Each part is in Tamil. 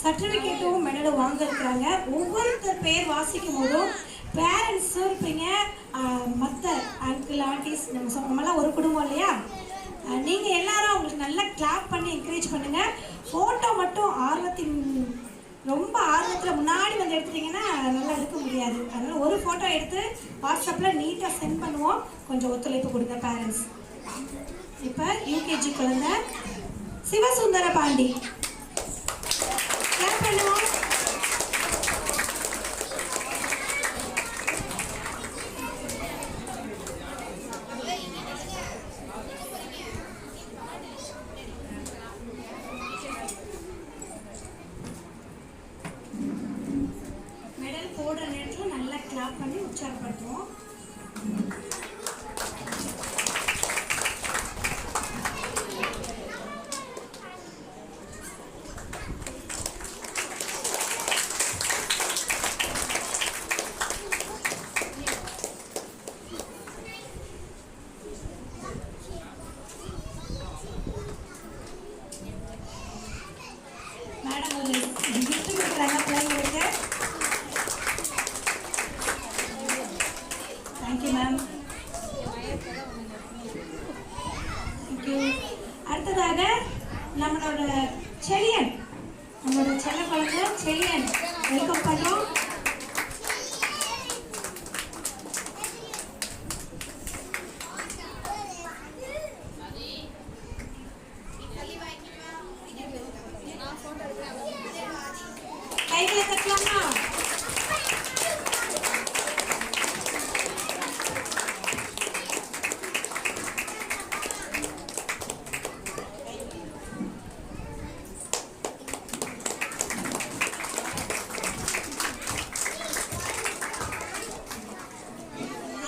சர்டிஃபிகேட்டும் மெடலும் வாங்கியிருக்கிறாங்க. ஒவ்வொருத்தர் பேர் வாசிக்கும் போதும் பேரண்ட்ஸும் இருப்பீங்க, மற்ற அங்கிள் ஆண்டிஸ் நம்மளாம் ஒரு குடும்பம் இல்லையா? நீங்கள் எல்லாரும் அவங்களுக்கு நல்லா கிளாப் பண்ணி என்கரேஜ் பண்ணுங்கள். ஃபோட்டோ மட்டும் ரொம்ப ஆர்வத்தில் முன்னாடி வந்து எடுத்துட்டிங்கன்னா நல்லா எடுக்க முடியாது. அதனால் ஒரு ஃபோட்டோ எடுத்து வாட்ஸ்அப்பில் நீட்டாக சென்ட் பண்ணுவோம். கொஞ்சம் ஒத்துழைப்பு கொடுங்க பேரண்ட்ஸ். இப்போ யூகேஜி குழந்தை சிவசுந்தர பாண்டி கிளாப் பண்ணுவோம். மெடல் போடுற நேரத்தில் நல்லா கிளாப் பண்ணி உற்சாகப்படுத்துவோம். மேடம் ஒரு கிஃப்ட் கொடுக்குறாங்க பிள்ளைங்களுக்கு. Thank you ma'am. தேங்க்யூ. அடுத்ததாக நம்மளோட செழியன், நம்மளோட செல்ல குழந்தை செழியன் வெல்கம் பண்ணுறோம். கைகளை தட்டலாமா?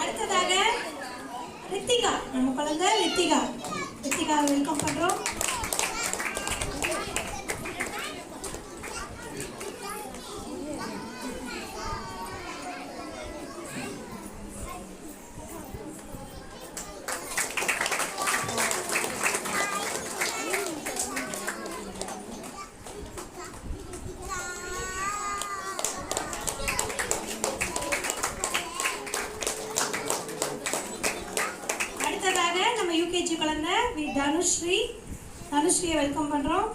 அடுத்ததாக ரித்திகா, நம்ம குழந்தை ரித்திகா வெல்கம் பண்றோம். அடுத்ததாக நம்ம யூகேஜி குழந்தை தனுஸ்ரீயை வெல்கம் பண்றோம்.